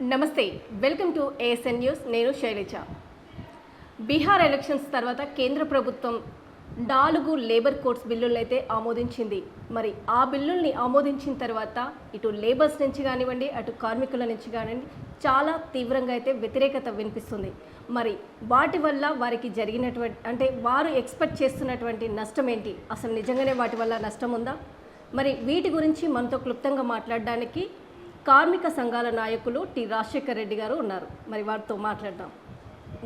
నమస్తే, welcome to ASN news. నేను Shailaja. Bihar elections తర్వాత కేంద్ర ప్రభుత్వం 4 లేబర్ కోడ్స్ బిల్లులను అయితే ఆమోదించింది. మరి ఆ బిల్లుల్ని ఆమోదించిన తర్వాత ఇటు లేబర్స్ నుంచి కానివ్వండి, అటు కార్మికుల నుంచి కానివ్వండి చాలా తీవ్రంగా అయితే వ్యతిరేకత వినిపిస్తుంది. మరి వాటి వల్ల వారికి జరిగినటువంటి అంటే వారు ఎక్స్పెక్ట్ చేస్తున్నటువంటి నష్టం ఏంటి, అసలు నిజంగానే వాటి వల్ల నష్టం ఉందా? మరి వీటి గురించి మనతో క్లుప్తంగా మాట్లాడడానికి కార్మిక సంఘాల నాయకులు టి రాజశేఖర్ రెడ్డి గారు ఉన్నారు. మరి వారితో మాట్లాడదాం.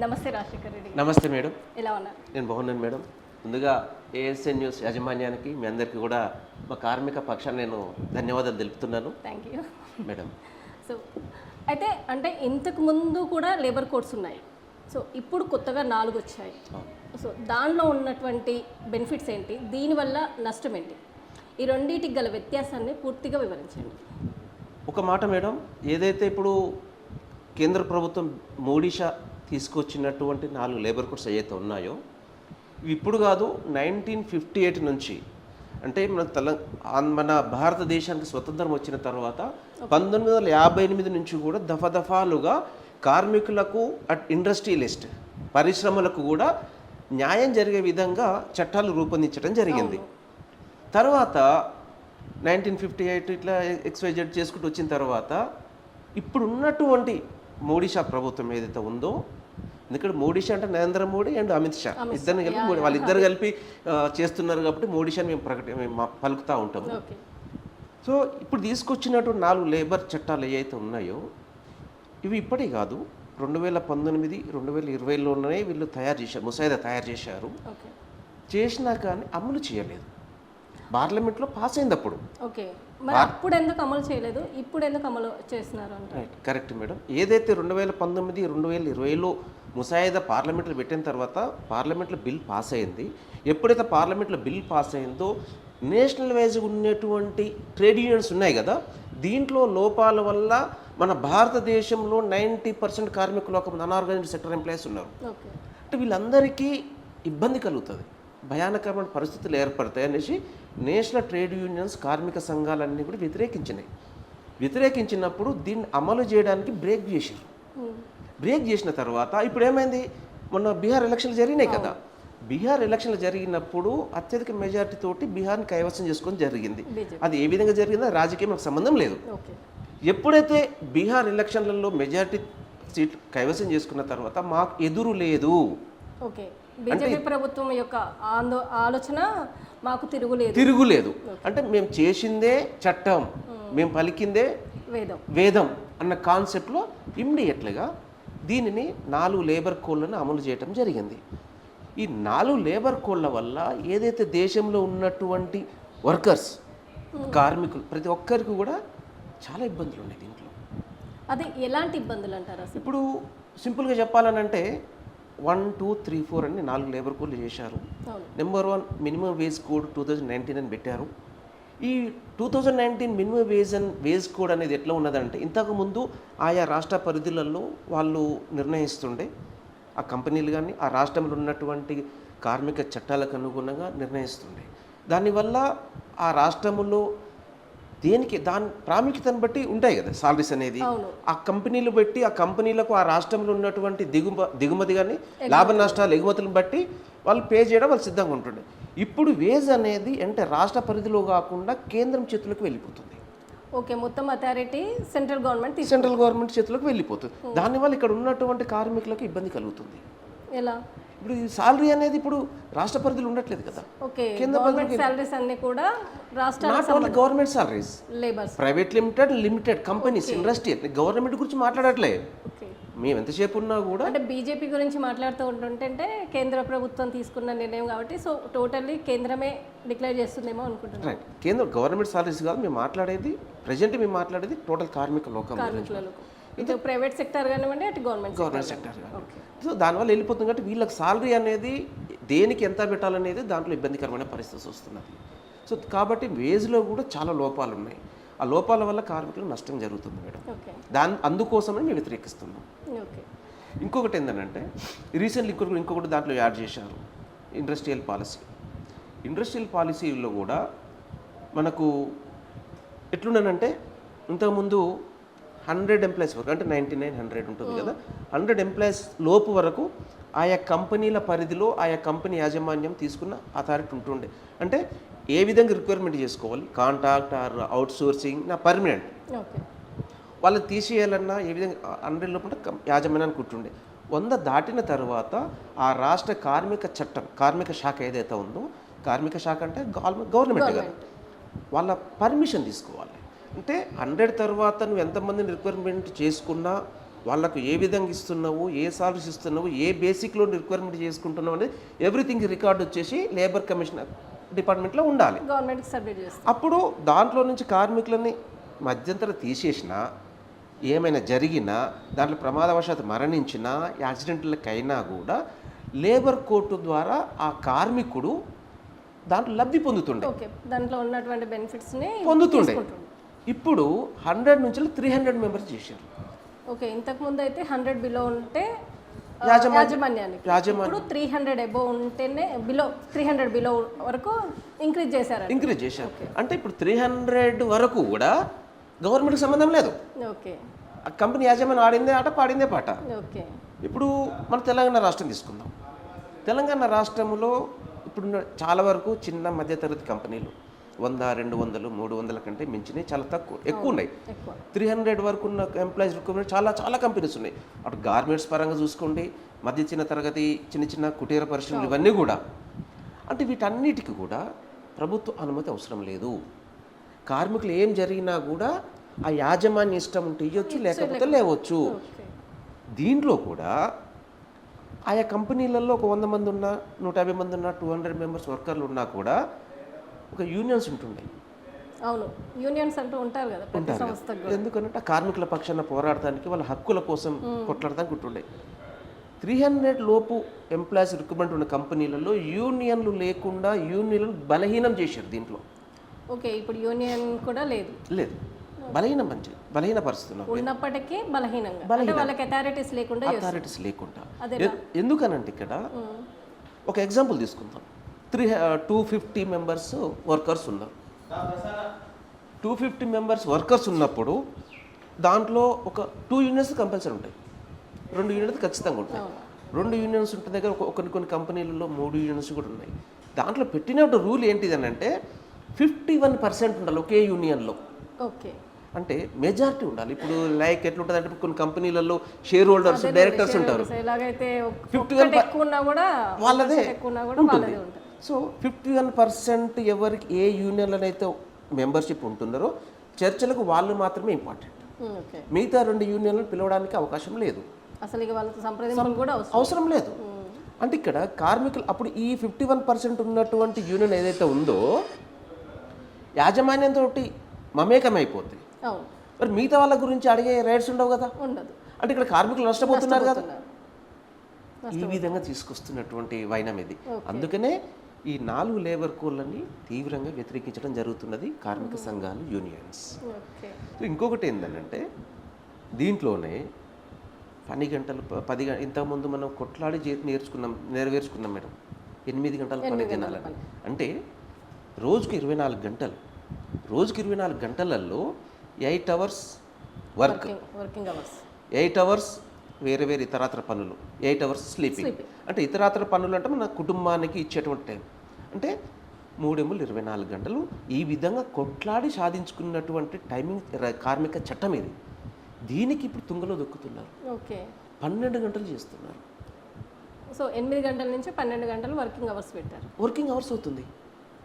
నమస్తే రాజశేఖర్ రెడ్డి. నమస్తే మేడం. ఎలా ఉన్నారు? నేను బాగున్నాను మేడం. ముందుగా ఏఎస్ఎన్ న్యూస్ యాజమాన్యానికి మీ అందరికీ కూడా మా కార్మిక పక్షాన్ని నేను ధన్యవాదాలు తెలుపుతున్నాను. Thank you madam. సో అంటే ఇంతకు ముందు కూడా లేబర్ కోడ్స్ ఉన్నాయి. సో ఇప్పుడు కొత్తగా 4 వచ్చాయి. సో దానిలో ఉన్నటువంటి బెనిఫిట్స్ ఏంటి, దీనివల్ల నష్టం ఏంటి, ఈ రెండింటికి గల వ్యత్యాసాన్ని పూర్తిగా వివరించండి. ఒక మాట మేడం, ఏదైతే ఇప్పుడు కేంద్ర ప్రభుత్వం మోడీ షా తీసుకొచ్చినటువంటి 4 లేబర్ కోడ్స్ ఏవైతే ఉన్నాయో ఇవి ఇప్పుడు కాదు, 1958 నుంచి అంటే మన భారతదేశానికి స్వతంత్రం వచ్చిన తర్వాత 1958 నుంచి కూడా దఫాలుగా కార్మికులకు ఇండస్ట్రియలిస్ట్ పరిశ్రమలకు కూడా న్యాయం జరిగే విధంగా చట్టాలు రూపొందించడం జరిగింది. తర్వాత 1958 ఇట్లా XYZ చేసుకుంటూ వచ్చిన తర్వాత ఇప్పుడు ఉన్నటువంటి మోడీ షా ప్రభుత్వం ఏదైతే ఉందో, ఎందుకంటే మోడీ షా అంటే నరేంద్ర మోడీ అండ్ అమిత్ షా ఇద్దరిని కలిపి వాళ్ళిద్దరు కలిపి చేస్తున్నారు కాబట్టి మోడీ షాని మేము పలుకుతూ ఉంటాము. సో ఇప్పుడు తీసుకొచ్చినటువంటి 4 లేబర్ చట్టాలు ఏవైతే ఉన్నాయో ఇవి ఇప్పటి కాదు, 2019, 2020లోనే వీళ్ళు తయారు చేశారు, ముసాయిదా తయారు చేశారు. చేసినా కానీ అమలు చేయలేదు. పార్లమెంట్లో పాస్ అయింది అప్పుడు. ఓకే, మరి అప్పుడు ఎందుకు అమలు చేయలేదు, ఇప్పుడు ఎందుకు అమలు చేస్తున్నారు అంటే? Correct madam. ఏదైతే 2019, 2020లో ముసాయిదా పార్లమెంట్లో పెట్టిన తర్వాత పార్లమెంట్లో బిల్ పాస్ అయింది. ఎప్పుడైతే పార్లమెంట్లో బిల్ పాస్ అయిందో నేషనల్ వైజ్ ఉన్నటువంటి ట్రేడ్ యూనియన్స్ ఉన్నాయి కదా, దీంట్లో లోపాల వల్ల మన భారతదేశంలో 90% కార్మికులు ఒక అన్ఆర్గనైజ్డ్ సెక్టర్ ఎంప్లాయీస్ ఉన్నారు. అంటే వీళ్ళందరికీ ఇబ్బంది కలుగుతుంది, భయానకరమైన పరిస్థితులు ఏర్పడతాయి అనేసి నేషనల్ ట్రేడ్ యూనియన్స్ కార్మిక సంఘాలన్నీ కూడా వ్యతిరేకించినప్పుడు దీన్ని అమలు చేయడానికి బ్రేక్ చేశారు. బ్రేక్ చేసిన తర్వాత ఇప్పుడు ఏమైంది, మొన్న బీహార్ ఎలక్షన్లు జరిగినాయి కదా, బీహార్ ఎలక్షన్లు జరిగినప్పుడు అత్యధిక మెజారిటీ తోటి బీహార్ని కైవసం చేసుకొని జరిగింది. అది ఏ విధంగా జరిగిందో రాజకీయం నాకు సంబంధం లేదు. ఎప్పుడైతే బీహార్ ఎలక్షన్లలో మెజారిటీ సీట్ కైవసం చేసుకున్న తర్వాత మాకు ఎదురు లేదు. బీజేపీ ప్రభుత్వం యొక్క ఆలోచన మాకు తిరుగులేదు అంటే మేము చేసిందే చట్టం, మేము పలికిందే వేదం అన్న కాన్సెప్ట్లో ఇమ్మీడియట్లుగా దీనిని 4 లేబర్ కోడ్లను అమలు చేయటం జరిగింది. ఈ 4 లేబర్ కోడ్ల వల్ల ఏదైతే దేశంలో ఉన్నటువంటి వర్కర్స్ కార్మికులు ప్రతి ఒక్కరికి కూడా చాలా ఇబ్బందులు ఉన్నాయి దీంట్లో. అది ఎలాంటి ఇబ్బందులు అంటారు? ఇప్పుడు సింపుల్గా చెప్పాలనంటే 1, 2, 3, 4 అని 4 లేబర్ కోడ్లు చేశారు. నెంబర్ 1 మినిమం వేజ్ కోడ్ 2019 అని పెట్టారు. ఈ 2019 మినిమం వేజ్ కోడ్ అనేది ఎట్లా ఉన్నదంటే, ఇంతకుముందు ఆయా రాష్ట్ర పరిధులలో వాళ్ళు నిర్ణయిస్తుండే, ఆ కంపెనీలు కానీ ఆ రాష్ట్రంలో ఉన్నటువంటి కార్మిక చట్టాలకు అనుగుణంగా నిర్ణయిస్తుండే. దానివల్ల ఆ రాష్ట్రంలో దాని ప్రాముఖ్యతను బట్టి ఉంటాయి కదా సాలరీస్ అనేది, ఆ కంపెనీలు బట్టి ఆ కంపెనీలకు ఆ రాష్ట్రంలో ఉన్నటువంటి దిగుమతి కానీ లాభ నష్టాలు ఎగుమతులను బట్టి వాళ్ళు పే చేయడం వాళ్ళు సిద్ధంగా ఉంటుండే. ఇప్పుడు వేజ్ అనేది అంటే రాష్ట్ర పరిధిలో కాకుండా కేంద్రం చేతులకు వెళ్ళిపోతుంది. ఓకే, మొత్తం అథారిటీ సెంట్రల్ గవర్నమెంట్ చేతులకు వెళ్ళిపోతుంది. దానివల్ల ఇక్కడ ఉన్నటువంటి కార్మికులకు ఇబ్బంది కలుగుతుంది. ఎలా? ఇప్పుడు ఈ సాలరీ అనేది ఇప్పుడు రాష్ట్ర పరిధిలో ఉండట్లేదు కదా, government salaries, private limited companies, industry, government గురించి మాట్లాడట్లేదు. మేము ఎంతసేపు ఉన్నా కూడా అంటే బీజేపీ గురించి మాట్లాడుతూ ఉంటుంటే కేంద్ర ప్రభుత్వం తీసుకున్న నిర్ణయం కాబట్టి సో టోటల్లీ కేంద్రమే డిక్లేర్ చేస్తుందేమో అనుకుంటున్నాను. రైట్, కేంద్ర గవర్నమెంట్ సాలరీస్ కాదు మేము మాట్లాడేది, మేము మాట్లాడేది టోటల్ కార్మిక లోకం, ఇటు ప్రైవేట్ సెక్టర్ కానివ్వండి, అటు గవర్నమెంట్ సెక్టర్. సో దానివల్ల వెళ్ళిపోతుంది కాబట్టి వీళ్ళకి సాలరీ అనేది దేనికి ఎంత పెట్టాలనేది దాంట్లో ఇబ్బందికరమైన పరిస్థితి వస్తున్నది. సో కాబట్టి వేజ్లో కూడా చాలా లోపాలు ఉన్నాయి. ఆ లోపాల వల్ల కార్మికులకు నష్టం జరుగుతుంది మేడం. అందుకోసమని మేము వ్యతిరేకిస్తున్నాం. ఇంకొకటి ఏంటంటే రీసెంట్లీ ఇంకొకటి దాంట్లో యాడ్ చేశారు, ఇండస్ట్రియల్ పాలసీలో కూడా మనకు ఎట్లున్నానంటే ఇంతకుముందు 100 ఎంప్లాయీస్ వరకు, అంటే 99, 100 ఉంటుంది కదా, 100 ఎంప్లాయీస్ లోపు వరకు ఆయా కంపెనీల పరిధిలో ఆయా కంపెనీ యాజమాన్యం తీసుకున్న అథారిటీ ఉంటుండే. అంటే ఏ విధంగా రిక్వైర్మెంట్ చేసుకోవాలి, కాంట్రాక్ట్ ఆర్ అవుట్ సోర్సింగ్ నా పర్మనెంట్, ఓకే. వాళ్ళని తీసేయాలన్నా ఏ విధంగా 100 లోపల యాజమాన్యానికి ఉంటుండే. 100 దాటిన తర్వాత ఆ రాష్ట్ర కార్మిక చట్టం, కార్మిక శాఖ ఏదైతే ఉందో, కార్మిక శాఖ అంటే గవర్నమెంట్ కదా, వాళ్ళ పర్మిషన్ తీసుకోవాలి. అంటే 100 తర్వాత నువ్వు ఎంతమందిని రిక్వైర్మెంట్ చేసుకున్నా వాళ్ళకు ఏ విధంగా ఇస్తున్నావు, ఏ సాలరీస్ ఇస్తున్నావు, ఏ బేసిక్లో రిక్వైర్మెంట్ చేసుకుంటున్నావు అనేది ఎవ్రీథింగ్ రికార్డు వచ్చేసి లేబర్ కమిషన్ డిపార్ట్మెంట్లో ఉండాలి. గవర్నమెంట్కి సబ్మిట్ చేస్తాం. అప్పుడు దాంట్లో నుంచి కార్మికులని మధ్యంతర తీసేసినా, ఏమైనా జరిగినా, దాంట్లో ప్రమాదవశాత్తు మరణించినా, యాక్సిడెంట్లకైనా కూడా లేబర్ కోర్టు ద్వారా ఆ కార్మికుడు దాంట్లో లబ్ధి పొందుతుండే. ఓకే, దాంట్లో ఉన్నటువంటి బెనిఫిట్స్ని పొందుతుండే. ఇప్పుడు 100 నుంచి 300 మెంబర్స్ చేశారు. ఓకే, ఇంతకుముందు అయితే 100 బిలో ఉంటే యాజమాన్యానికి ఇప్పుడు 300 అబోవ్ ఉంటేనే బిలో 300 బిలో వరకు ఇంక్రీజ్ చేశారు. అంటే ఇప్పుడు 300 వరకు కూడా గవర్నమెంట్కి సంబంధం లేదు. ఓకే, ఆ కంపెనీ యాజమాన్యం ఆడిందే ఆట, పాడిందే పాట. ఓకే. ఇప్పుడు మన తెలంగాణ రాష్ట్రం తీసుకుందాం. తెలంగాణ రాష్ట్రంలో ఇప్పుడు చాలా వరకు చిన్న మధ్యతరగతి కంపెనీలు 100, 200, 300 కంటే మించినవి చాలా తక్కువ, ఎక్కువ ఉన్నాయి. 300 వరకు ఉన్న ఎంప్లాయీస్ రిక్వైర్మెంట్ చాలా చాలా కంపెనీస్ ఉన్నాయి. అటు గార్మెంట్స్ పరంగా చూసుకోండి, మధ్య చిన్న తరగతి, చిన్న చిన్న కుటీర పరిశ్రమలు, ఇవన్నీ కూడా. అంటే వీటన్నిటికీ కూడా ప్రభుత్వ అనుమతి అవసరం లేదు. కార్మికులు ఏం జరిగినా కూడా ఆ యాజమాన్య ఇష్టం ఉంటే ఇవ్వచ్చు, లేకపోతే లేవచ్చు. దీంట్లో కూడా ఆయా కంపెనీలలో ఒక 100 మంది ఉన్నా, 150 మంది ఉన్నా, 200 మెంబర్స్ వర్కర్లు ఉన్నా కూడా ఒక యూనియన్స్ ఉంటుండే. అవును, యూనియన్స్ అంటూ ఉంటారు కదా ప్రతి సంస్థకు. ఎందుకంటే కార్మికుల పక్షాన పోరాడటానికి, వాళ్ళ హక్కుల కోసం కొట్లాడటానికి ఉంటుండే. 300 లోపు ఎంప్లాయీస్ రిక్రూట్మెంట్ ఉన్న కంపెనీలలో యూనియన్లు లేకుండా యూనియన్లు బలహీనం చేశారు దీంట్లో. ఓకే, ఇప్పుడు యూనియన్ కూడా లేదు. బలహీనపరుస్తున్నారు. ఉన్నప్పటికీ బలహీనంగా, వాళ్ళకి అథారిటీస్ లేకుండా. ఎందుకనంటే ఇక్కడ ఒక ఎగ్జాంపుల్ తీసుకుందాం. 250 మెంబర్స్ వర్కర్స్ ఉన్నారు. 250 మెంబర్స్ వర్కర్స్ ఉన్నప్పుడు దాంట్లో ఒక 2 యూనియన్స్ కంపల్సరీ ఉంటాయి, 2 యూనియన్స్ ఖచ్చితంగా ఉంటాయి. 2 యూనియన్స్ ఉంటే దగ్గర కొన్ని కంపెనీలలో 3 యూనియన్స్ కూడా ఉన్నాయి. దాంట్లో పెట్టినప్పుడు రూల్ ఏంటిది అని అంటే 51% ఉండాలి ఒకే యూనియన్లో. ఓకే, అంటే మెజారిటీ ఉండాలి. ఇప్పుడు లైక్ ఎట్లుంటుంది అంటే కొన్ని కంపెనీలలో షేర్ హోల్డర్స్, డైరెక్టర్స్ ఉంటారు. 51% వాళ్ళదే ఉంటుంది. సో 51% ఎవరికి ఏ యూనియన్లను అయితే మెంబర్షిప్ ఉంటున్నారో చర్చలకు వాళ్ళు మాత్రమే ఇంపార్టెంట్. మిగతా 2 యూనియన్లను పిలవడానికి అవకాశం లేదు, అసలు వాళ్ళతో సంప్రదింపులు కూడా అవసరం లేదు. అంటే ఇక్కడ కార్మికులు అప్పుడు ఈ 51% ఉన్నటువంటి యూనియన్ ఏదైతే ఉందో యాజమాన్యంతో మమేకమైపోతుంది. మరి మిగతా వాళ్ళ గురించి అడిగే రైట్స్ ఉండవు కదా. అంటే ఇక్కడ కార్మికులు నష్టపోతున్నారు కదా. ఈ విధంగా తీసుకొస్తున్నటువంటి వైనం ఇది. అందుకనే ఈ 4 లేబర్ కోడ్లని తీవ్రంగా వ్యతిరేకించడం జరుగుతున్నది కార్మిక సంఘాలు, యూనియన్స్. ఇంకొకటి ఏంటంటే దీంట్లోనే 10 గంటలు 10 ఇంతకుముందు మనం కొట్లాడి నెరవేర్చుకున్నాం మేడం 8 గంటల పని దినాలని. అంటే రోజుకు 24 గంటలు, రోజుకి 24 గంటలలో 8 అవర్స్ వర్కింగ్ అవర్స్, 8 అవర్స్ వేరే వేరే ఇతరాతర పనులు, 8 అవర్స్ స్లీపింగ్. అంటే ఇతరాతర పనులు అంటే మన కుటుంబానికి ఇచ్చేటువంటి టైం. అంటే 3/24 గంటలు ఈ విధంగా కొట్లాడి సాధించుకున్నటువంటి టైమింగ్ కార్మిక చట్టం ఇది. దీనికి ఇప్పుడు తుంగలో దొక్కుతున్నారు. 12 గంటలు చేస్తున్నారు. సో 8 గంటల నుంచి 12 గంటలు వర్కింగ్ అవర్స్ పెట్టారు. వర్కింగ్ అవర్స్ అవుతుంది.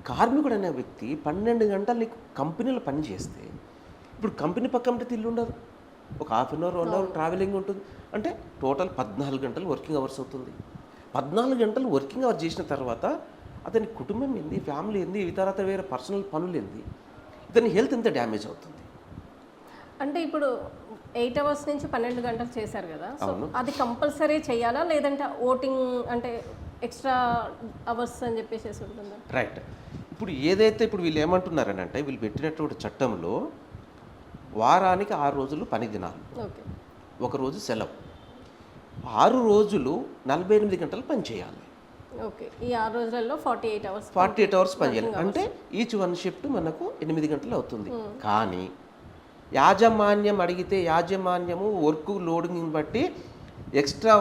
కార్మికుడు అనే వ్యక్తి 12 గంటలు కంపెనీలో పని చేస్తే ఇప్పుడు కంపెనీ పక్కన ఇల్లు ఉండదు, ఒక half an hour 1 hour travelling ఉంటుంది. అంటే టోటల్ 14 గంటలు వర్కింగ్ అవర్స్ అవుతుంది. 14 గంటలు వర్కింగ్ అవర్ చేసిన తర్వాత అతని కుటుంబం ఏంది, ఫ్యామిలీ ఏంది, ఇతరత వేరే పర్సనల్ పనులు ఏంది, ఇతని హెల్త్ ఎంత డ్యామేజ్ అవుతుంది. అంటే ఇప్పుడు 8 అవర్స్ నుంచి 12 గంటలు చేశారు కదా, సో అది కంపల్సరీ చేయాలా లేదంటే ఓటింగ్ అంటే ఎక్స్ట్రా అవర్స్ అని చెప్పేసి ఉంటుందా? రైట్. ఇప్పుడు ఏదైతే ఇప్పుడు వీళ్ళు ఏమంటున్నారని అంటే వీళ్ళు పెట్టినటువంటి చట్టంలో వారానికి 6 రోజులు పని దినాలు, ఒక రోజు సెలవు, 6 రోజులు 48 గంటలు పని చేయాలి. ఓకే, ఈ 6 రోజులలో 48 అవర్స్ పని చేయాలి. అంటే ఈచ్ 1 షిఫ్ట్ మనకు 8 గంటలు అవుతుంది. కానీ యాజమాన్యం అడిగితే యాజమాన్యము వర్క్ లోడింగ్ బట్టి ఎక్స్ట్రా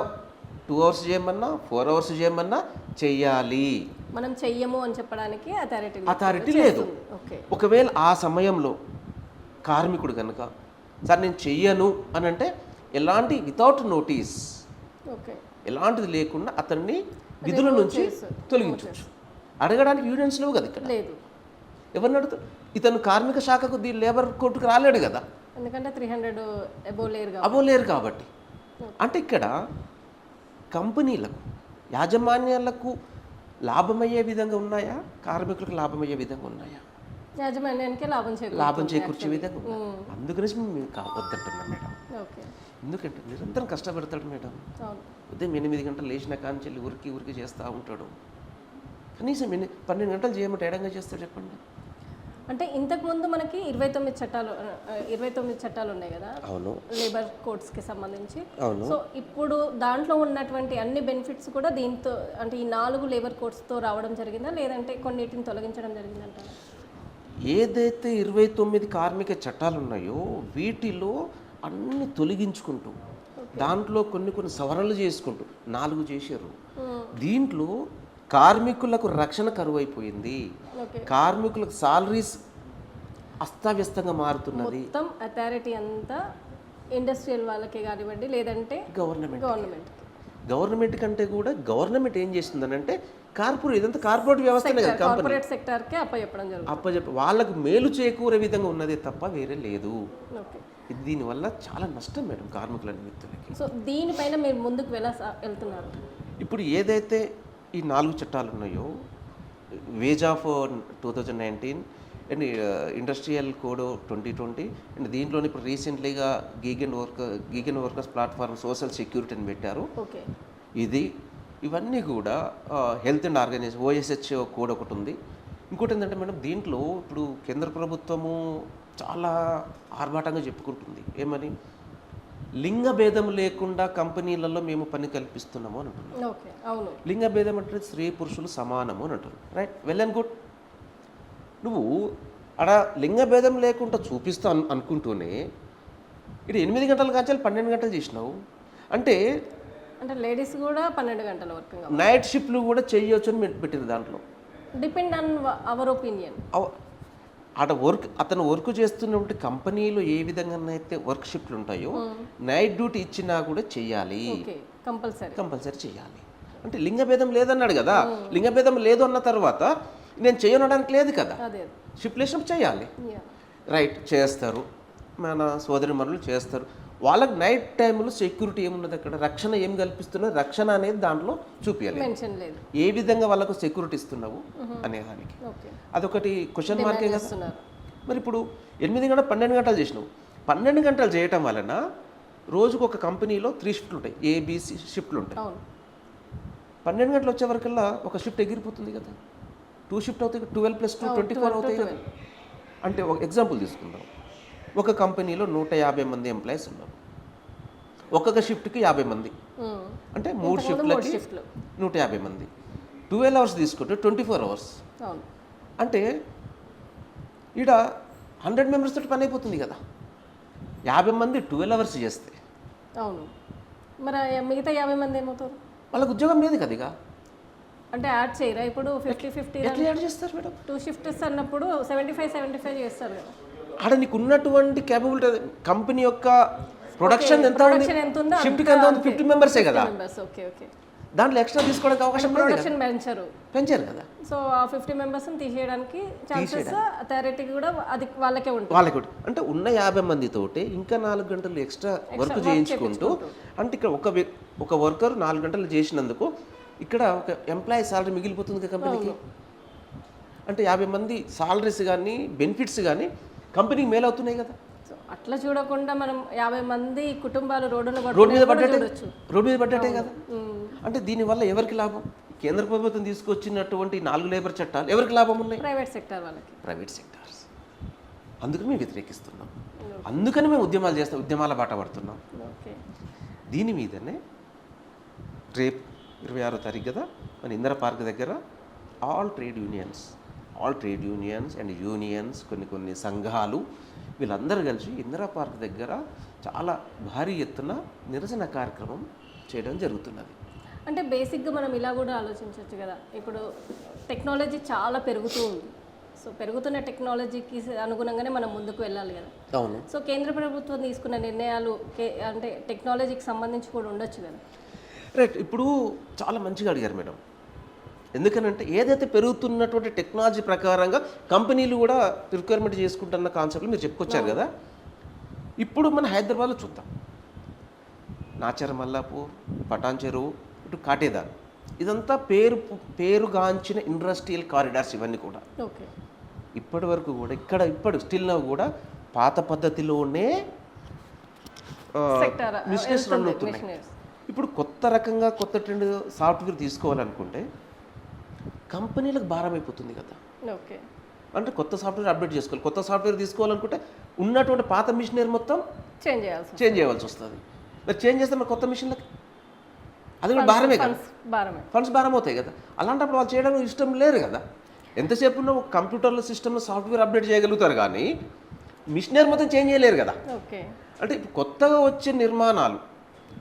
2 అవర్స్ చేయమన్నా 4 అవర్స్ చేయమన్నా చెయ్యాలి. మనం చెయ్యము అని చెప్పడానికి అథారిటీ లేదు. ఒకవేళ ఆ సమయంలో కార్మికుడు కనుక సార్ నేను చెయ్యను అని అంటే ఎలాంటి వితౌట్ నోటీస్ ఎలాంటిది లేకుండా అతన్ని విధుల నుంచి తొలగించవచ్చు. అడగడానికి యూనియన్స్ లేవు కదా ఇక్కడ. లేదు. ఎవరిని అడుగుతారు? ఇతను కార్మిక శాఖకు లేబర్ కోర్టుకు రాలేడు కదా, ఎందుకంటే 300 అబో లేరు కాబట్టి. అంటే ఇక్కడ కంపెనీలకు యాజమాన్యాలకు లాభమయ్యే విధంగా ఉన్నాయా, కార్మికులకు లాభమయ్యే విధంగా ఉన్నాయా? యాజమాన్యానికి లాభం చేకూర్చే విధంగా ఉన్నాయి. అందుకనేసి మేము వద్దంటున్నాం మేడం. ఎందుకంటే నిరంతరం కష్టపడతాడు మేడం. ఉదయం 8 గంటలు లేచిన కాంచెల్లి ఉరికి చేస్తూ ఉంటాడు. కనీసం 12 గంటలు చేయమంటే ఏడంగా చేస్తాడు చెప్పండి. అంటే ఇంతకుముందు మనకి 29 చట్టాలు ఉన్నాయి కదా. అవును. లేబర్ కోడ్స్కి సంబంధించి. అవును. సో ఇప్పుడు దాంట్లో ఉన్నటువంటి అన్ని బెనిఫిట్స్ కూడా దీంతో అంటే ఈ 4 లేబర్ కోడ్స్తో రావడం జరిగిందా, లేదంటే కొన్నిటిని తొలగించడం జరిగిందంటారా? ఏదైతే 29 కార్మిక చట్టాలు ఉన్నాయో వీటిలో అన్ని తొలగించుకుంటూ దాంట్లో కొన్ని సవరణలు చేసుకుంటూ 4 చేశారు. దీంట్లో కార్మికులకు రక్షణ కరువైపోయింది. కార్మికులకు సాలరీస్ అస్తవ్యస్తంగా మారుతున్నది. మొత్తం అథారిటీ అంతా ఇండస్ట్రియల్ వాళ్ళకే కానివ్వండి, లేదంటే గవర్నమెంట్ కంటే కూడా గవర్నమెంట్ ఏం చేస్తుందనంటే ఇదంతా కార్పొరేట్ వ్యవస్థనే కదా, కార్పొరేట్ సెక్టార్కే అప్పచెప్ప వాళ్ళకు మేలు చేకూరే విధంగా ఉన్నదే తప్ప వేరే లేదు. దీనివల్ల చాలా నష్టం మేడం కార్మికుల నిమిత్తులకి. సో దీనిపైన మీరు ముందుకు వెళ్తున్నారు. ఇప్పుడు ఏదైతే ఈ 4 చట్టాలు ఉన్నాయో, wage of 2019 and industrial code 2020 and దీంట్లోనే ఇప్పుడు రీసెంట్లీగా gig and workers platform social security అని పెట్టారు. ఇవన్నీ కూడా health and organisation OSH code ఒకటి ఉంది. ఇంకోటి ఏంటంటే మేడం, దీంట్లో ఇప్పుడు కేంద్ర ప్రభుత్వము చాలా ఆర్భాటంగా చెప్పుకుంటుంది. ఏమని? లింగ భేదం లేకుండా కంపెనీలలో మేము పని కల్పిస్తున్నాము అని అంటున్నాం. లింగ భేదం అంటే స్త్రీ పురుషులు సమానము అని అంటారు. Right, well and good. నువ్వు అక్కడ లింగ భేదం లేకుండా చూపిస్తా అనుకుంటూనే ఇది 8 గంటల కాంచాలి 12 గంటలు చేసినావు అంటే లేడీస్ కూడా 12 గంటల వర్క్, నైట్ షిఫ్ట్లు కూడా చేయొచ్చు అని పెట్టింది. దాంట్లో డిపెండ్ ఆన్ అవర్ ఒపీనియన్. అతను వర్క్ చేస్తున్నటువంటి కంపెనీలో ఏ విధంగా అయితే వర్క్ షిఫ్ట్లు ఉంటాయో నైట్ డ్యూటీ ఇచ్చినా కూడా చెయ్యాలి, కంపల్సరీ చెయ్యాలి. అంటే లింగభేదం లేదన్నాడు కదా. లింగభేదం లేదు అన్న తర్వాత నేను చేయనడానికి లేదు కదా, షిఫ్ట్ వేసినప్పుడు చేయాలి. రైట్, చేస్తారు. మన సోదరి మనులు చేస్తారు. వాళ్ళకి నైట్ టైంలో సెక్యూరిటీ ఏమున్నది, అక్కడ రక్షణ ఏం కల్పిస్తున్నది, రక్షణ అనేది దాంట్లో చూపించాలి. ఏ విధంగా వాళ్ళకు సెక్యూరిటీ ఇస్తున్నావు అనేదానికి అదొకటి క్వశ్చన్ మార్కే కదా. మరి ఇప్పుడు 8 గంటలు 12 గంటలు చేసినావు. 12 గంటలు చేయటం వలన రోజుకు ఒక కంపెనీలో 3 షిఫ్ట్లు ఉంటాయి, ABC షిఫ్ట్లు ఉంటాయి. 12 గంటలు వచ్చే వరకల్లా ఒక షిఫ్ట్ ఎగిరిపోతుంది కదా. 2 షిఫ్ట్ అవుతాయి, 12 + 2 24 అవుతాయి కదా. అంటే ఒక ఎగ్జాంపుల్ తీసుకుందాం. ఒక కంపెనీలో 150 మంది ఎంప్లాయీస్ ఉన్నారు. ఒక్కొక్క షిఫ్ట్కి 50 మంది, అంటే 3 షిఫ్ట్లకి 150 మంది. 12 అవర్స్ తీసుకుంటే 24 అవర్స్. అంటే ఈడ 100 మెంబర్స్ తోటి పని అయిపోతుంది కదా. 50 మంది 12 అవర్స్ చేస్తే మరి మిగతా 50 మంది ఏమవుతారు? వాళ్ళకి ఉద్యోగం లేదు కదా. ఇక అంటే యాడ్ చేయరా ఇప్పుడు 50-50 ఎట్లా యాడ్ చేస్తారు మేడం? 2 షిఫ్ట్స్ అన్నప్పుడు 75-75 చేస్తారు కదా. ఆడ నీకు ఉన్నటువంటి క్యాపబిలిటీ కంపెనీ యొక్క ప్రొడక్షన్ ఎంత ఉంది, షిఫ్ట్కి ఎంత ఉంది, 50 మెంబర్సే కదా. దాంట్లో ఎక్స్ట్రా తీసుకోవడానికి అవకాశం పెంచారు కదా. సో ఆ 50 మెంబర్స్ని తీసేయడానికి ఛాన్సెస్ థియరిటిక్ కూడా అది వాళ్ళకే ఉంటుంది. అంటే ఉన్న 50 మందితోటి ఇంకా 4 గంటలు ఎక్స్ట్రా వర్క్ చేయించుకుంటూ, అంటే ఇక్కడ ఒక వర్కర్ 4 గంటలు చేసినందుకు ఇక్కడ ఒక ఎంప్లాయీ సాలరీ మిగిలిపోతుంది కదా కంపెనీకి. అంటే 50 మంది సాలరీస్ కానీ బెనిఫిట్స్ కానీ కంపెనీకి మేలు అవుతున్నాయి కదా. అట్లా చూడకుండా మనం 50 మంది కుటుంబాలు రోడ్డు మీద పడ్డట్టే కదా. అంటే దీనివల్ల ఎవరికి లాభం? కేంద్ర ప్రభుత్వం తీసుకొచ్చినటువంటి 4 లేబర్ చట్టాలు ఎవరికి లాభం ఉన్నాయి? ప్రైవేట్ సెక్టార్ వాళ్ళకి, ప్రైవేట్ సెక్టార్స్. అందుకని మేము వ్యతిరేకిస్తున్నాం, అందుకని మేము ఉద్యమాలు చేస్తాం, ఉద్యమాల బాట పడుతున్నాం. దీని మీదనే రేపు 26వ తారీఖు కదా మన ఇందిరా పార్క్ దగ్గర all trade unions and unions కొన్ని సంఘాలు వీళ్ళందరూ కలిసి ఇందిరా పార్క్ దగ్గర చాలా భారీ ఎత్తున నిరసన కార్యక్రమం చేయడం జరుగుతున్నది. అంటే బేసిక్గా మనం ఇలా కూడా ఆలోచించవచ్చు కదా, ఇప్పుడు టెక్నాలజీ చాలా పెరుగుతూ ఉంది. సో పెరుగుతున్న టెక్నాలజీకి అనుగుణంగానే మనం ముందుకు వెళ్ళాలి కదా. అవును. సో కేంద్ర ప్రభుత్వం తీసుకున్న నిర్ణయాలు అంటే టెక్నాలజీకి సంబంధించి కూడా ఉండొచ్చు కదా. రైట్. ఇప్పుడు చాలా మంచిగా అడిగారు మేడం. ఎందుకనంటే ఏదైతే పెరుగుతున్నటువంటి టెక్నాలజీ ప్రకారంగా కంపెనీలు కూడా రిక్వైర్మెంట్ చేసుకుంటున్న కాన్సెప్ట్లు మీరు చెప్పుకొచ్చారు కదా. ఇప్పుడు మన హైదరాబాద్లో చూద్దాం. నాచర్ మల్లాపూర్, పటాన్ చెరువు, ఇటు కాటేదార్, ఇదంతా పేరుగాంచిన ఇండస్ట్రియల్ కారిడార్స్ ఇవన్నీ కూడా. ఓకే. ఇప్పటి వరకు కూడా ఇప్పుడు స్టిల్ కూడా పాత పద్ధతిలోనే బిజినెస్ రన్ అవుతున్నాయి. ఇప్పుడు కొత్త రకంగా కొత్త ట్రెండ్ సాఫ్ట్వేర్ తీసుకోవాలనుకుంటే కంపెనీలకు భారం అయిపోతుంది కదా. ఓకే. అంటే కొత్త సాఫ్ట్వేర్ అప్డేట్ చేసుకోవాలి. కొత్త సాఫ్ట్వేర్ తీసుకోవాలనుకుంటే ఉన్నటువంటి పాత మిషనరీ మొత్తం చేంజ్ చేయవలసి వస్తుంది. మరి చేంజ్ చేస్తే మరి కొత్త మిషన్లకి అది కూడా భారమే కదా, ఫండ్స్ భారం అవుతాయి కదా. అలాంటప్పుడు వాళ్ళు చేయడానికి ఇష్టం లేరు కదా. ఎంతసేపు నువ్వు కంప్యూటర్లో సిస్టమ్లో సాఫ్ట్వేర్ అప్డేట్ చేయగలుగుతారు కానీ మిషనరీ మొత్తం చేంజ్ చేయలేరు కదా. ఓకే. అంటే ఇప్పుడు కొత్తగా వచ్చే నిర్మాణాలు,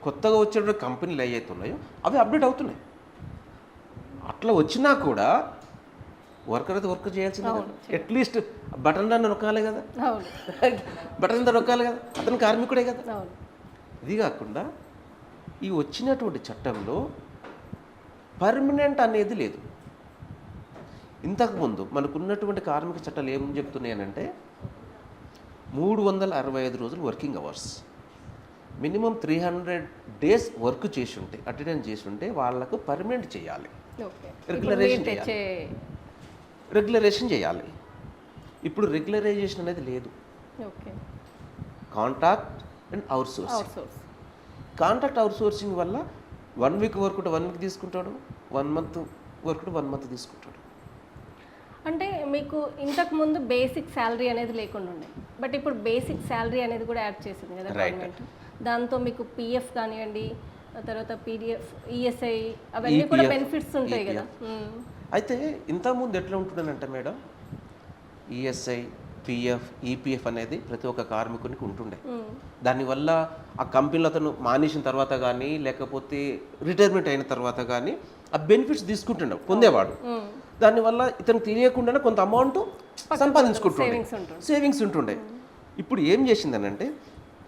కొత్తగా వచ్చే కంపెనీలు ఏవైతే ఉన్నాయో అవి అప్డేట్ అవుతున్నాయి. అట్లా వచ్చినా కూడా వర్కర్ అయితే వర్క్ చేయాల్సిందే కదా. అట్లీస్ట్ బటన్ దాన్ని నొక్కాలి కదా, బటన్ దా నొక్కాలి కదా, అతను కార్మికుడే కదా. ఇది కాకుండా ఈ వచ్చినటువంటి చట్టంలో పర్మనెంట్ అనేది లేదు. ఇంతకుముందు మనకున్నటువంటి కార్మిక చట్టాలు ఏం చెప్తున్నాయనంటే 365 రోజులు working hours, minimum 300 days work చేసి ఉంటే, అటెండెన్స్ చేసి ఉంటే వాళ్ళకు పర్మనెంట్ చేయాలి, రెగ్యులరేషన్ చేయాలి. ఇప్పుడు రెగ్యులరైజేషన్ అనేది లేదు. Contract and out sourcing. Contract out sourcing వల్ల 1 వీక్ వర్క్ 1 వీక్ తీసుకుంటాడు, 1 మంత్ వర్క్ 1 మంత్ తీసుకుంటాడు. అంటే మీకు ఇంతకు ముందు బేసిక్ శాలరీ అనేది లేకుండా ఉండే, బట్ ఇప్పుడు బేసిక్ శాలరీ అనేది కూడా యాడ్ చేసింది కదా గవర్నమెంట్. దాంతో మీకు పిఎఫ్ కానివ్వండి, తర్వాత పీడిఎఫ్, ఈఎస్ఐ అవన్నీ కూడా బెనిఫిట్స్ ఉంటాయి కదా. అయితే ఇంతకుముందు ఎట్లా ఉంటుందనంటే మేడం, ఈఎస్ఐ, పిఎఫ్, ఈపీఎఫ్ అనేది ప్రతి ఒక్క కార్మికునికి ఉంటుండే. దానివల్ల ఆ కంపెనీలో అతను మానేసిన తర్వాత కానీ లేకపోతే రిటైర్మెంట్ అయిన తర్వాత కానీ ఆ బెనిఫిట్స్ తీసుకుంటుండే, పొందేవాడు. దానివల్ల ఇతను తెలియకుండానే కొంత అమౌంట్ సంపాదించుకుంటుండే, సేవింగ్స్ ఉంటుండే. ఇప్పుడు ఏం చేసిందనంటే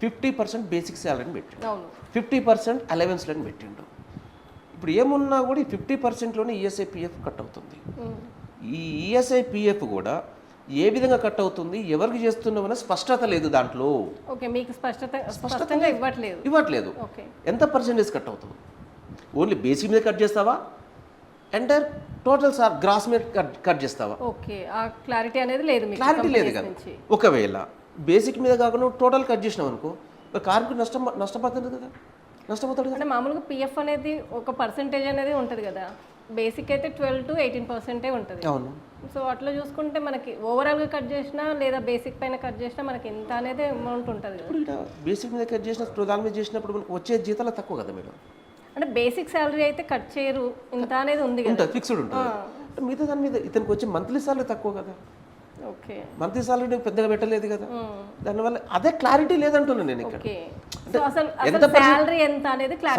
50% బేసిక్ శాలరీని పెట్టిండు, 50% అలవెన్స్లను పెట్టిండు. ఇప్పుడు ఏమున్నా కూడా ఈ 50%లోనే ఈఎస్ఐ పిఎఫ్ కట్ అవుతుంది. ఈ ఈఎస్ఐ పిఎఫ్ కూడా ఏ విధంగా కట్ అవుతుంది, ఎవరికి చేస్తున్నామనే స్పష్టత లేదు దాంట్లో. మీకు స్పష్టంగా ఇవ్వట్లేదు. ఎంత పర్సెంటేజ్ కట్ అవుతుంది, ఓన్లీ బేసిక్ మీద కట్ చేస్తావా, ఎంటైర్ టోటల్ గ్రాస్ మీద కట్ చేస్తావా? క్లారిటీ అనేది లేదు, క్లారిటీ లేదు కదా. ఒకవేళ బేసిక్ మీద కాకుండా టోటల్ కట్ చేసినావు అనుకో, కార్మికుడు నష్టపోతుంది కదా, నష్టపోతాడు కదా. అంటే మామూలుగా పిఎఫ్ అనేది ఒక పర్సెంటేజ్ అనేది ఉంటుంది కదా, బేసిక్ అయితే 12 to 18% ఉంటుంది. అవును. సో అట్లా చూసుకుంటే మనకి ఓవరాల్గా కట్ చేసినా లేదా బేసిక్ పైన కట్ చేసినా మనకి ఇంత అనేది అమౌంట్ ఉంటుంది కదా. ఇప్పుడు బేసిక్ మీద కట్ చేసిన దాని మీద చేసినప్పుడు మనకు వచ్చే జీతాలు తక్కువ కదా మేడం. అంటే బేసిక్ శాలరీ అయితే కట్ చేయరు, ఇంత అనేది ఉంది కదా, ఫిక్స్డ్ ఉంటుంది. మిగతా దాని మీద ఇతనికి వచ్చే మంత్లీ సాలరీ తక్కువ కదా. మంత్లీ సాలరీ పెద్దగా పెట్టలేదు కదా. దానివల్ల అదే క్లారిటీ లేదంటున్నాను నేను ఇక్కడ.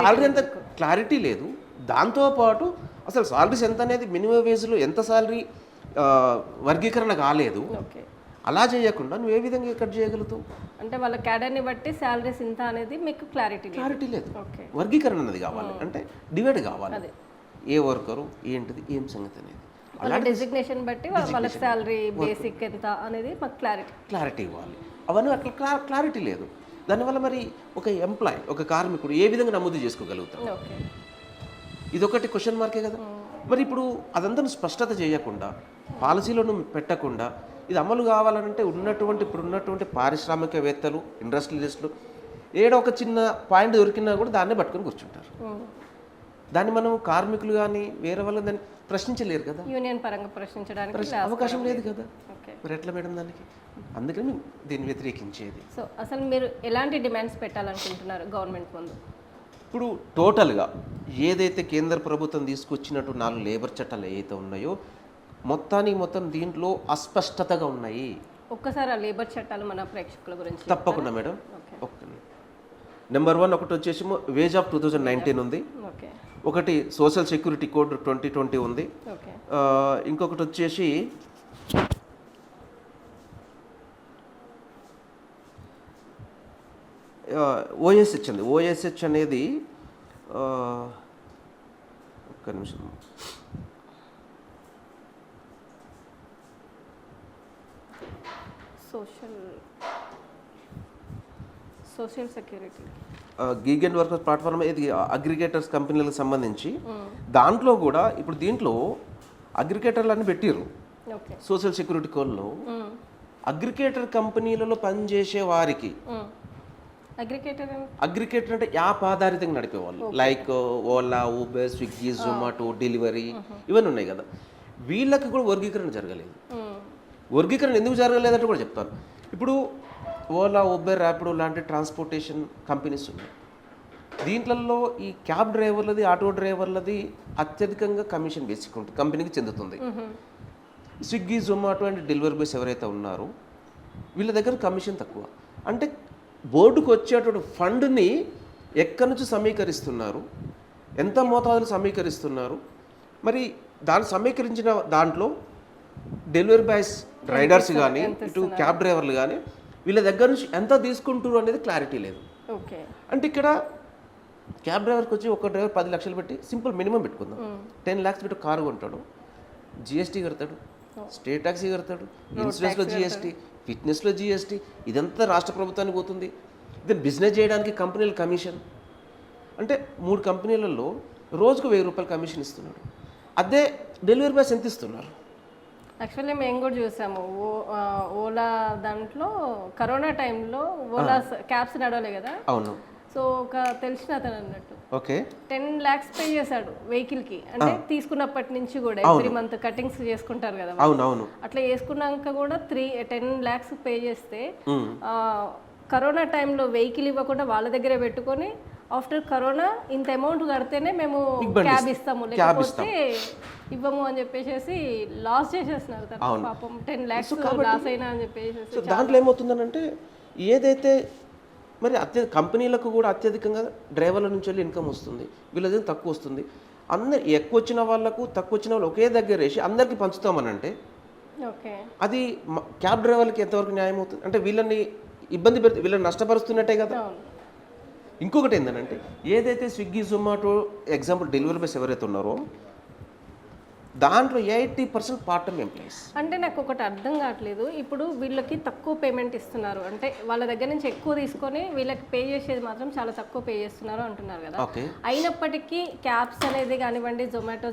సాలరీ ఎంత క్లారిటీ లేదు. దాంతోపాటు అసలు సాలరీస్ ఎంత అనేది మినిమం వేజ్లో ఎంత సాలరీ వర్గీకరణ కాలేదు. అలా చేయకుండా నువ్వు ఏ విధంగా కట్ చేయగలుగుతావు? అంటే వాళ్ళ క్యాడర్ని బట్టి సాలరీస్ ఇంత అనేది మీకు క్లారిటీ లేదు. వర్గీకరణ అనేది కావాలి, అంటే డివైడ్ కావాలి. ఏ వర్కరు ఏంటిది ఏం సంగతి అనేది డెసిగ్నేషన్ బట్టి వాళ్ళ సాలరీ బేసిక్ ఎంత అనేది మాకు క్లారిటీ ఇవ్వాలి. అవన్నీ అట్లా క్లారిటీ లేదు. దానివల్ల మరి ఒక ఎంప్లాయ్, ఒక కార్మికుడు ఏ విధంగా నమోదు చేసుకోగలుగుతాడు? ఇదొకటి క్వశ్చన్ మార్కే కదా. మరి ఇప్పుడు అదంతా స్పష్టత చేయకుండా, పాలసీలను పెట్టకుండా, ఇది అమలు కావాలంటే ఇప్పుడున్నటువంటి పారిశ్రామికవేత్తలు, ఇండస్ట్రియలిస్టులు ఏడో ఒక చిన్న పాయింట్ దొరికినా కూడా దాన్నే పట్టుకొని కూర్చుంటారు. దాన్ని మనం కార్మికులు కానీ వేరే వాళ్ళు దాన్ని ప్రశ్నించలేరు కదా, యూనియన్ పరంగా ప్రశ్నించడానికి అవకాశం లేదు కదా. మరి ఎట్లా మేడం దానికి? అందుకని దీన్ని వ్యతిరేకించేది. సో అసలు మీరు ఎలాంటి డిమాండ్స్ పెట్టాలనుకుంటున్నారు గవర్నమెంట్ ముందు? ఇప్పుడు టోటల్గా ఏదైతే కేంద్ర ప్రభుత్వం తీసుకొచ్చినట్టు 4 లేబర్ చట్టాలు ఏవైతే ఉన్నాయో మొత్తం దీంట్లో అస్పష్టతగా ఉన్నాయి. ఒక్కసారి ఆ లేబర్ చట్టాలు మన ప్రేక్షకుల గురించి తప్పకుండా మేడం. ఓకే. ఓకే. నెంబర్ 1 ఒకటి వచ్చేసి వేజ్ ఆఫ్ 2019 ఉంది. ఓకే. ఒకటి సోషల్ సెక్యూరిటీ కోడ్ 2020 ఉంది. ఓకే. ఇంకొకటి వచ్చేసి ఓఎస్హెచ్ ఉంది. ఓఎస్హెచ్ అనేది ఒక్క నిమిషం, social security gig and workers platform, ఇది అగ్రిగేటర్స్ కంపెనీలకు సంబంధించి. దాంట్లో కూడా ఇప్పుడు దీంట్లో అగ్రిగేటర్లు అన్ని పెట్టిర్రు. ఓకే. సోషల్ సెక్యూరిటీ కోడ్లో అగ్రిగేటర్ కంపెనీలలో పనిచేసే వారికి, అగ్రిగేటర్ అంటే యాప్ ఆధారితంగా నడిపేవాళ్ళు, like Ola, Uber, Swiggy, Zomato, delivery ఇవన్నీ ఉన్నాయి కదా, వీళ్ళకి కూడా వర్గీకరణ జరగలేదు. వర్గీకరణ ఎందుకు జరగలేదంటే కూడా చెప్తాను. ఇప్పుడు ఓలా, ఊబర్, ర్యాపిడో లాంటి ట్రాన్స్పోర్టేషన్ కంపెనీస్ ఉన్నాయి. దీంట్లలో ఈ క్యాబ్ డ్రైవర్లది, ఆటో డ్రైవర్లది అత్యధికంగా కమిషన్ బేసిక్ ఉంటుంది, కంపెనీకి చెందుతుంది. Swiggy, Zomato and delivery boys ఎవరైతే ఉన్నారో వీళ్ళ దగ్గర కమిషన్ తక్కువ. అంటే బోర్డుకు వచ్చేటువంటి ఫండ్ని ఎక్కడి నుంచి సమీకరిస్తున్నారు, ఎంత మోతాదులు సమీకరిస్తున్నారు, మరి దాన్ని సమీకరించిన దాంట్లో డెలివరీ బాయ్స్, రైడర్స్ కానీ, ఇటు క్యాబ్ డ్రైవర్లు కానీ వీళ్ళ దగ్గర నుంచి ఎంత తీసుకుంటారు అనేది క్లారిటీ లేదు. ఓకే. అంటే ఇక్కడ క్యాబ్ డ్రైవర్కి వచ్చి ఒక డ్రైవర్ 10 లక్షలు పెట్టి సింపుల్ మినిమం పెట్టుకుందాం, 10 lakhs పెట్టి కారు కొంటాడు, జిఎస్టీ కడతాడు, స్టేట్ ట్యాక్సీ కడతాడు, ఇన్సూరెన్స్లో జిఎస్టీ, ఫిట్నెస్లో జిఎస్టీ, ఇదంతా రాష్ట్ర ప్రభుత్వానికి పోతుంది. ఇది బిజినెస్ చేయడానికి కంపెనీల కమిషన్. అంటే 3 కంపెనీలలో రోజుకు 1000 రూపాయలు కమిషన్ ఇస్తున్నాడు. అదే డెలివరీ బాయ్స్ ఎంత ఇస్తున్నారు? యాక్చువల్లీ మేము కూడా చూసాము, ఓలా దాంట్లో కరోనా టైంలో ఓలా క్యాబ్స్ నడవలే కదా. అవును. సో ఒక తెలిసిన అతను అన్నట్టు ఓకే 10 lakhs పే చేశాడు వెహికల్కి. అంటే తీసుకున్నప్పటి నుంచి కూడా ఎవ్రీ మంత్ కటింగ్స్ చేసుకుంటారు కదా. అవునవును. అట్లా చేసుకున్నాక కూడా 10 lakhs పే చేస్తే కరోనా టైంలో వెహికల్ ఇవ్వకుండా వాళ్ళ దగ్గరే పెట్టుకొని ఆఫ్టర్ కరోనా ఇంత అమౌంట్ కడితేనే మేము క్యాబ్ ఇస్తాము, లేకపోతే ఇవ్వము అని చెప్పేసి లాస్ చేసేస్తున్నారు పాపం. 10 lakhs లాస్ అయినా అని చెప్పేసి. దాంట్లో ఏమవుతుందనంటే ఏదైతే మరి కంపెనీలకు కూడా అత్యధికంగా డ్రైవర్ల నుంచి వెళ్ళి ఇన్కమ్ వస్తుంది, వీళ్ళది తక్కువ వస్తుంది. అందరు ఎక్కువ వచ్చిన వాళ్ళకు తక్కువ వచ్చిన వాళ్ళు ఒకే దగ్గర వేసి అందరికీ పంచుతామనంటే అది క్యాబ్ డ్రైవర్లకి ఎంతవరకు న్యాయం అవుతుంది? అంటే వీళ్ళని ఇబ్బంది పెడితే వీళ్ళని నష్టపరుస్తున్నట్టే కదా. ఇంకొకటి ఏంటంటే ఏదైతే Swiggy, Zomato example delivery boys ఎవరైతే ఉన్నారో దాంట్లో 80% పార్ట్ టైం ఎంప్లాయీస్. అంటే నాకు ఒకటి అర్థం కావట్లేదు, ఇప్పుడు వీళ్ళకి తక్కువ పేమెంట్ ఇస్తున్నారు అంటే వాళ్ళ దగ్గర నుంచి ఎక్కువ తీసుకొని వీళ్ళకి పే చేసేది మాత్రం చాలా తక్కువ పే చేస్తున్నారు అంటున్నారు కదా. అయినప్పటికీ క్యాబ్స్ అనేది కానివ్వండి, జొమాటో,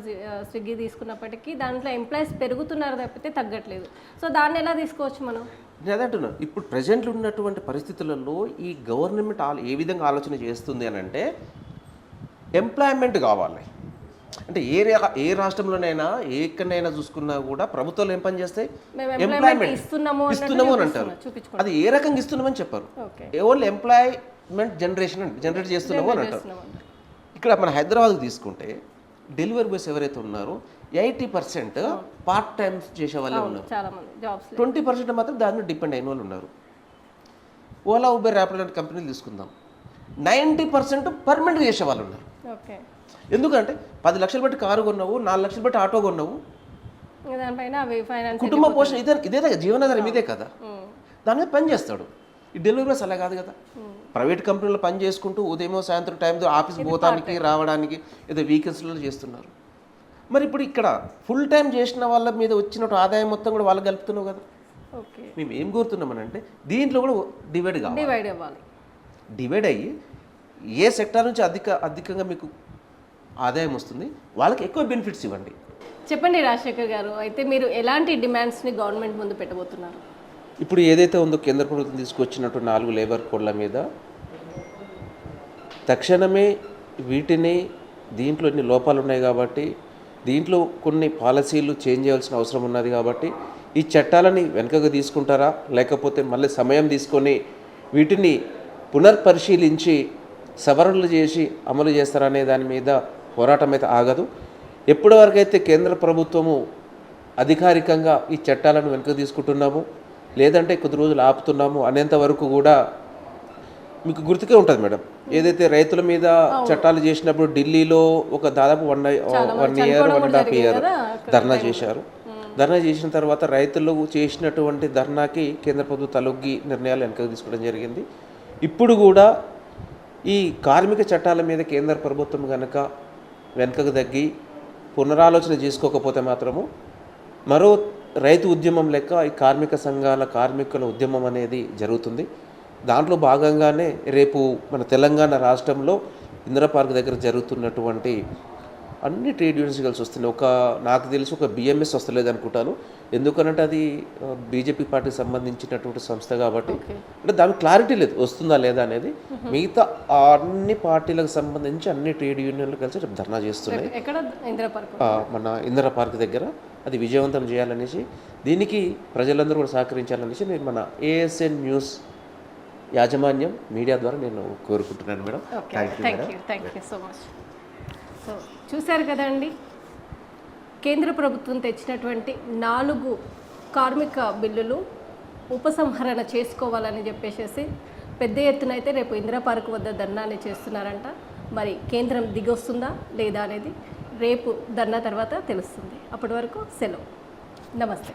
స్విగ్గీ తీసుకున్నప్పటికీ దాంట్లో ఎంప్లాయీస్ పెరుగుతున్నారు తప్పితే తగ్గట్లేదు. సో దాన్ని ఎలా తీసుకోవచ్చు మనం? నేను అదే అంటున్నాను. ఇప్పుడు ప్రజెంట్ ఉన్నటువంటి పరిస్థితులలో ఈ గవర్నమెంట్ ఏ విధంగా ఆలోచన చేస్తుంది అని అంటే ఎంప్లాయ్మెంట్ కావాలి. అంటే ఏ రాష్ట్రంలోనైనా ఎక్కడైనా చూసుకున్నా కూడా ప్రభుత్వాలు ఏం పని చేస్తాయి, ఎంప్లాయ్మెంట్ ఇస్తున్నాము అని అంటారు. అది ఏ రకంగా ఇస్తున్నామని చెప్పారు, ఓన్లీ ఎంప్లాయ్మెంట్ జనరేట్ చేస్తున్నాము అని అంటారు. ఇక్కడ మన హైదరాబాద్కి తీసుకుంటే డెలివరీ బాయ్స్ ఎవరైతే ఉన్నారో 80% పార్ట్ టైం చేసే వాళ్ళే ఉన్నారు, 20% మాత్రం దాని మీద డిపెండ్ అయిన వాళ్ళు ఉన్నారు. ఓలా, ఊబర్, ర్యాపిడో లాంటి కంపెనీలు తీసుకుందాం, 90% పర్మనెంట్గా చేసే వాళ్ళు ఉన్నారు. ఎందుకంటే 10 లక్షలు బట్టి కారు కొన్నావు, 4 లక్షలు బట్టి ఆటో కొన్నావు, కుటుంబ పోషణ ఇదే జీవనాధారం ఇదే కదా, దాని మీద పని చేస్తాడు. ఈ డెలివరీ బాయ్స్ అలా కాదు కదా. ప్రైవేట్ కంపెనీలో పని చేసుకుంటూ ఉదయం సాయంత్రం టైంతో ఆఫీస్కి పోతానికి రావడానికి ఏదో వీకెండ్స్లో చేస్తున్నారు. మరి ఇప్పుడు ఇక్కడ ఫుల్ టైం చేసిన వాళ్ళ మీద వచ్చినట్టు ఆదాయం మొత్తం కూడా వాళ్ళకి కలుపుతున్నావు కదా. మేము ఏం కోరుతున్నామని అంటే దీంట్లో కూడా డివైడ్ అవ్వాలి. డివైడ్ అయ్యి ఏ సెక్టార్ నుంచి అధికంగా మీకు ఆదాయం వస్తుంది వాళ్ళకి ఎక్కువ బెనిఫిట్స్ ఇవ్వండి. చెప్పండి రాజశేఖర్ గారు, అయితే మీరు ఎలాంటి డిమాండ్స్ని గవర్నమెంట్ ముందు పెట్టబోతున్నారు? ఇప్పుడు ఏదైతే ఉందో కేంద్ర ప్రభుత్వం తీసుకొచ్చినట్టు 4 లేబర్ కోడ్ల మీద తక్షణమే వీటిని దీంట్లో ఇన్ని లోపాలు ఉన్నాయి కాబట్టి దీంట్లో కొన్ని పాలసీలు చేంజ్ చేయాల్సిన అవసరం ఉన్నది కాబట్టి ఈ చట్టాలని వెనకగా తీసుకుంటారా, లేకపోతే మళ్ళీ సమయం తీసుకొని వీటిని పునర్పరిశీలించి సవరణలు చేసి అమలు చేస్తారనే దాని మీద పోరాటం అయితే ఆగదు. ఎప్పటివరకైతే కేంద్ర ప్రభుత్వము అధికారికంగా ఈ చట్టాలను వెనుక తీసుకుంటున్నాము, లేదంటే కొద్ది రోజులు ఆపుతున్నాము అనేంత వరకు కూడా మీకు గుర్తుకే ఉంటుంది మేడం. ఏదైతే రైతుల మీద చట్టాలు చేసినప్పుడు ఢిల్లీలో ఒక దాదాపు 1 ఇయర్ 1.5 ఇయర్ ధర్నా చేశారు. ధర్నా చేసిన తర్వాత రైతులు చేసినటువంటి ధర్నాకి కేంద్ర ప్రభుత్వం తలొగ్గి నిర్ణయాలు వెనకకు తీసుకోవడం జరిగింది. ఇప్పుడు కూడా ఈ కార్మిక చట్టాల మీద కేంద్ర ప్రభుత్వం కనుక వెనకకు తగ్గి పునరాలోచన చేసుకోకపోతే మాత్రము మరో రైతు ఉద్యమం లెక్క ఈ కార్మిక సంఘాల కార్మికుల ఉద్యమం అనేది జరుగుతుంది. దాంట్లో భాగంగానే రేపు మన తెలంగాణ రాష్ట్రంలో ఇందిరా పార్క్ దగ్గర జరుగుతున్నటువంటి అన్ని ట్రేడ్ యూనియన్స్ కలిసి వస్తున్నాయి. నాకు తెలిసి ఒక బిఎంఎస్ వస్తలేదు అనుకుంటాను. ఎందుకనంటే అది బీజేపీ పార్టీకి సంబంధించినటువంటి సంస్థ కాబట్టి అంటే దానికి క్లారిటీ లేదు వస్తుందా లేదా అనేది. మిగతా అన్ని పార్టీలకు సంబంధించి అన్ని ట్రేడ్ యూనియన్లు కలిసి రేపు ధర్నా చేస్తున్నాయి మన ఇందిరా పార్క్ దగ్గర. అది విజయవంతం చేయాలనేసి, దీనికి ప్రజలందరూ కూడా సహకరించాలనేసి నేను మన ఏఎస్ఎన్ న్యూస్ యాజమాన్యం మీడియా ద్వారా నేను కోరుకుంటున్నాను madam. Thank you so much. So చూశారు కదండి, కేంద్ర ప్రభుత్వం తెచ్చినటువంటి 4 కార్మిక బిల్లులు ఉపసంహరణ చేసుకోవాలని చెప్పేసి పెద్ద ఎత్తున అయితే రేపు ఇందిరా పార్క్ వద్ద ధర్నాన్ని చేస్తున్నారంట. మరి కేంద్రం దిగొస్తుందా లేదా అనేది రేపు ధర్నా తర్వాత తెలుస్తుంది. అప్పటి వరకు సెలవు. నమస్తే.